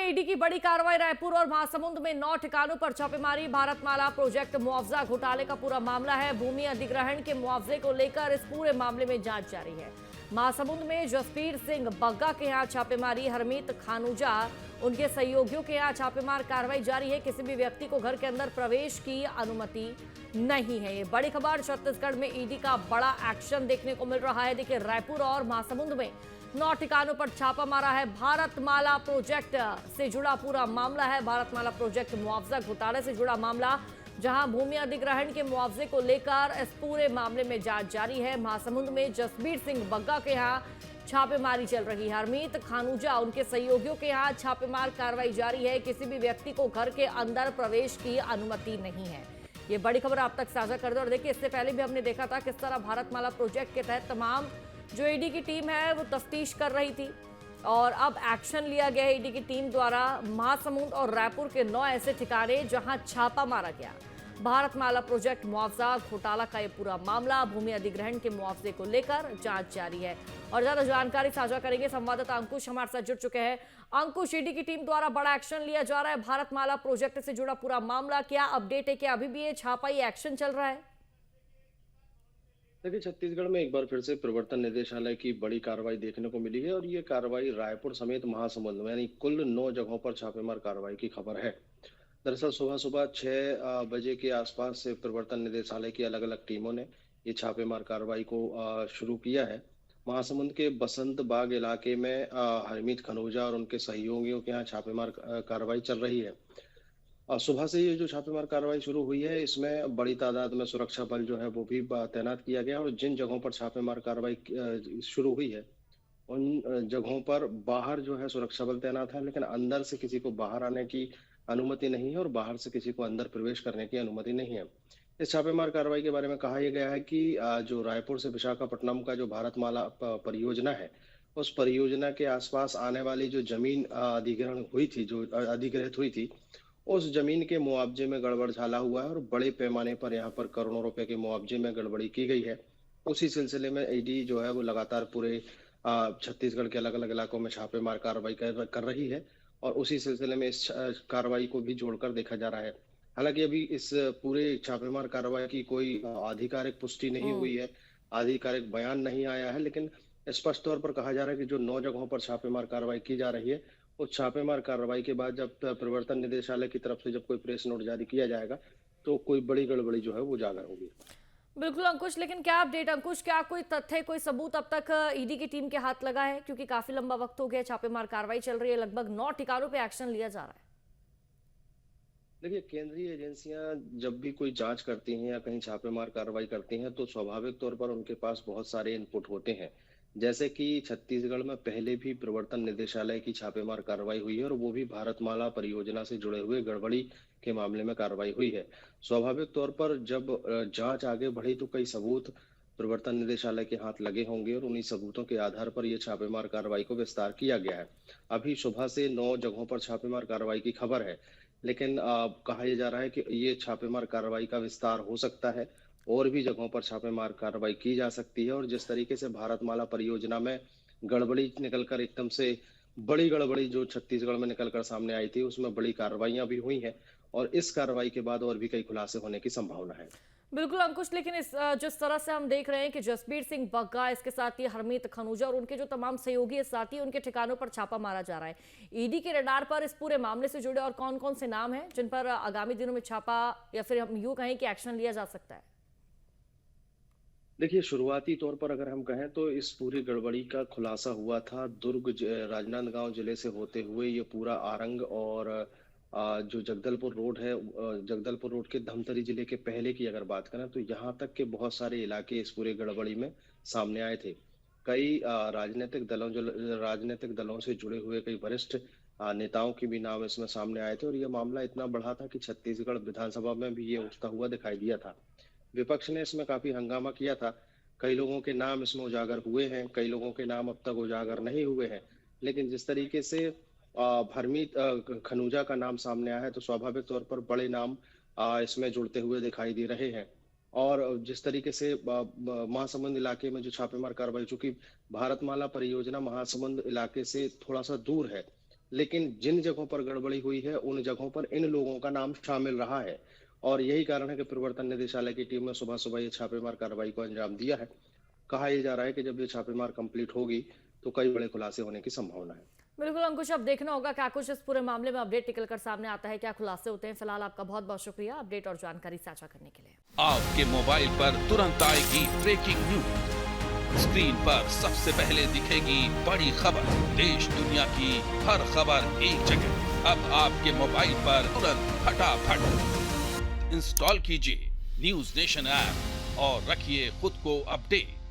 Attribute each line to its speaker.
Speaker 1: में ईडी की बड़ी कार्रवाई। रायपुर और महासमुंद में 9 ठिकानों पर छापेमारी। भारतमाला प्रोजेक्ट मुआवजा घोटाले का पूरा मामला है। भूमि अधिग्रहण के मुआवजे को लेकर इस पूरे मामले में जांच जारी है। महासमुंद में जसबीर सिंह बग्गा के यहाँ छापेमारी। हरमीत खानूजा उनके सहयोगियों के यहाँ छापेमार कार्रवाई जारी है। किसी भी व्यक्ति को घर के अंदर प्रवेश की अनुमति नहीं है। ये बड़ी खबर। छत्तीसगढ़ में ईडी का बड़ा एक्शन देखने को मिल रहा है। देखिए, रायपुर और महासमुंद में 9 ठिकानों पर छापा मारा है। भारतमाला प्रोजेक्ट से जुड़ा पूरा मामला है। भारतमाला प्रोजेक्ट मुआवजा घोटाले से जुड़ा मामला, जहां भूमि अधिग्रहण के मुआवजे को लेकर इस पूरे मामले में जांच जारी है। महासमुंद में जसबीर सिंह बग्गा के यहाँ छापेमारी चल रही है। हरमीत खानूजा उनके सहयोगियों के यहाँ छापेमार कार्रवाई जारी है। किसी भी व्यक्ति को घर के अंदर प्रवेश की अनुमति नहीं है। ये बड़ी खबर आप तक साझा कर दो। और देखिए, इससे पहले भी हमने देखा था किस तरह भारतमाला प्रोजेक्ट के तहत तमाम जो ईडी की टीम है वो तफ्तीश कर रही थी, और अब एक्शन लिया गया है ईडी की टीम द्वारा। महासमुंद और रायपुर के 9 ऐसे ठिकाने जहां छापा मारा गया। भारतमाला प्रोजेक्ट मुआवजा घोटाला का ये पूरा मामला, भूमि अधिग्रहण के मुआवजे को लेकर जांच जारी है। और ज्यादा जानकारी साझा करेंगे संवाददाता अंकुश हमारे साथ जुड़ चुके हैं। अंकुश, ईडी की टीम द्वारा बड़ा एक्शन लिया जा रहा है। भारतमाला प्रोजेक्ट से जुड़ा पूरा मामला, क्या अपडेट है? क्या अभी भी ये छापाई एक्शन चल रहा है?
Speaker 2: देखिए, छत्तीसगढ़ में एक बार फिर से प्रवर्तन निदेशालय की बड़ी कार्रवाई देखने को मिली है और ये कार्रवाई रायपुर समेत महासमुंद में यानी कुल 9 जगहों पर छापेमार कार्रवाई की खबर है। दरअसल सुबह सुबह 6 बजे के आसपास से प्रवर्तन निदेशालय की अलग अलग टीमों ने ये छापेमार कार्रवाई को शुरू किया है। महासमुंद के बसंत बाग इलाके में हरमीत खनूजा और उनके सहयोगियों के यहाँ छापेमार कार्रवाई चल रही है। सुबह से ये जो छापेमार कार्रवाई शुरू हुई है, इसमें बड़ी तादाद में सुरक्षा बल जो है वो भी तैनात किया गया और जिन जगहों पर छापेमार कार्रवाई शुरू हुई है, उन जगहों पर बाहर जो है सुरक्षा बल तैनात है, लेकिन अंदर से किसी को बाहर आने की अनुमति नहीं है और बाहर से किसी को अंदर प्रवेश करने की अनुमति नहीं है। इस छापेमार कार्रवाई के बारे में कहा यह गया है कि जो रायपुर से विशाखापट्टनम का जो भारतमाला परियोजना है, उस परियोजना के आसपास आने वाली जो जमीन अधिग्रहण हुई थी, जो अधिग्रहित हुई थी, उस जमीन के मुआवजे में गड़बड़ झाला हुआ है और बड़े पैमाने पर यहाँ पर करोड़ों रुपए के मुआवजे में गड़बड़ी की गई है। उसी सिलसिले में ईडी जो है वो लगातार पूरे छत्तीसगढ़ के अलग अलग इलाकों में छापेमार कार्रवाई कर रही है और उसी सिलसिले में इस कार्रवाई को भी जोड़कर देखा जा रहा है। हालांकि अभी इस पूरे छापेमार कार्रवाई की कोई आधिकारिक पुष्टि नहीं हुई है, आधिकारिक बयान नहीं आया है, लेकिन स्पष्ट तौर पर कहा जा रहा है कि जो 9 जगहों पर छापेमार कार्रवाई की जा रही है, उस छापेमार कार्रवाई के बाद जब प्रवर्तन निदेशालय की तरफ से जब कोई प्रेस नोट जारी किया जाएगा, तो कोई बड़ी गड़बड़ी जो है वो उजागर होगी।
Speaker 1: बिल्कुल अंकुश, लेकिन क्या अपडेट अंकुश, क्या कोई तथ्य, कोई सबूत अब तक ईडी की टीम के हाथ लगा है? क्योंकि काफी लंबा वक्त हो गया, छापेमार कार्रवाई चल रही है, लगभग 9 ठिकानों पे एक्शन लिया जा रहा है।
Speaker 2: देखिए, केंद्रीय एजेंसियां जब भी कोई जांच करती हैं या कहीं छापेमार कार्रवाई करती हैं, तो स्वाभाविक तौर पर उनके पास बहुत सारे इनपुट होते हैं। जैसे कि छत्तीसगढ़ में पहले भी प्रवर्तन निदेशालय की छापेमार कार्रवाई हुई है और वो भी भारतमाला परियोजना से जुड़े हुए गड़बड़ी के मामले में कार्रवाई हुई है। स्वाभाविक तौर पर जब जांच आगे बढ़ी तो कई सबूत प्रवर्तन निदेशालय के हाथ लगे होंगे और उन्हीं सबूतों के आधार पर यह छापेमार कार्रवाई को विस्तार किया गया है। अभी सुबह से 9 जगहों पर छापेमार कार्रवाई की खबर है, लेकिन कहा यह जा रहा है कि ये छापेमार कार्रवाई का विस्तार हो सकता है, और भी जगहों पर छापेमार कार्रवाई की जा सकती है। और जिस तरीके से भारतमाला परियोजना में गड़बड़ी निकलकर एकदम से बड़ी गड़बड़ी जो छत्तीसगढ़ में निकलकर सामने आई थी, उसमें बड़ी कार्रवाइयां भी हुई हैं और इस कार्रवाई के बाद और भी कई खुलासे होने की संभावना है।
Speaker 1: बिल्कुल अंकुश, लेकिन इस जिस तरह से हम देख रहे हैं कि जसबीर सिंह बग्गा, इसके साथ ही हरमीत खनूजा और उनके जो तमाम सहयोगी साथी, उनके ठिकानों पर छापा मारा जा रहा है। ईडी के रडार पर इस पूरे मामले से जुड़े और कौन कौन से नाम हैं जिन पर आगामी दिनों में छापा या फिर हम यूं कहें कि एक्शन लिया जा सकता है?
Speaker 2: देखिए, शुरुआती तौर पर अगर हम कहें तो इस पूरी गड़बड़ी का खुलासा हुआ था दुर्ग राजनांदगांव जिले से होते हुए ये पूरा आरंग और जो जगदलपुर रोड है, जगदलपुर रोड के धमतरी जिले के पहले की अगर बात करें तो यहाँ तक के बहुत सारे इलाके इस पूरे गड़बड़ी में सामने आए थे। कई राजनीतिक दलों से जुड़े हुए कई वरिष्ठ नेताओं के भी नाम इसमें सामने आए थे और यह मामला इतना बढ़ा था कि छत्तीसगढ़ विधानसभा में भी ये उठता हुआ दिखाई दिया था। विपक्ष ने इसमें काफी हंगामा किया था। कई लोगों के नाम इसमें उजागर हुए हैं, कई लोगों के नाम अब तक उजागर नहीं हुए हैं, लेकिन जिस तरीके से हरमीत खनूजा का नाम सामने आया है तो स्वाभाविक तौर पर बड़े नाम इसमें जुड़ते हुए दिखाई दे रहे हैं। और जिस तरीके से महासमुंद इलाके में जो छापेमार कार्रवाई, चूंकि भारतमाला परियोजना महासमुंद इलाके से थोड़ा सा दूर है लेकिन जिन जगहों पर गड़बड़ी हुई है उन जगहों पर इन लोगों का नाम शामिल रहा है और यही कारण है कि प्रवर्तन निदेशालय की टीम ने सुबह सुबह ये छापेमार कार्रवाई को अंजाम दिया है। कहा यह जा रहा है कि जब ये छापेमार कंप्लीट होगी तो कई बड़े खुलासे होने की संभावना है।
Speaker 1: बिल्कुल अंकुश, अब देखना होगा क्या कुछ इस पूरे मामले में अपडेट निकलकर सामने आता है, क्या खुलासे होते हैं। फिलहाल आपका बहुत बहुत शुक्रिया अपडेट और जानकारी साझा करने के लिए।
Speaker 3: आपके मोबाइल पर तुरंत आएगी ब्रेकिंग न्यूज, स्क्रीन पर सबसे पहले दिखेगी बड़ी खबर, देश दुनिया की हर खबर एक जगह। अब आपके मोबाइल पर तुरंत फटाफट इंस्टॉल कीजिए न्यूज नेशन ऐप और रखिए खुद को अपडेट।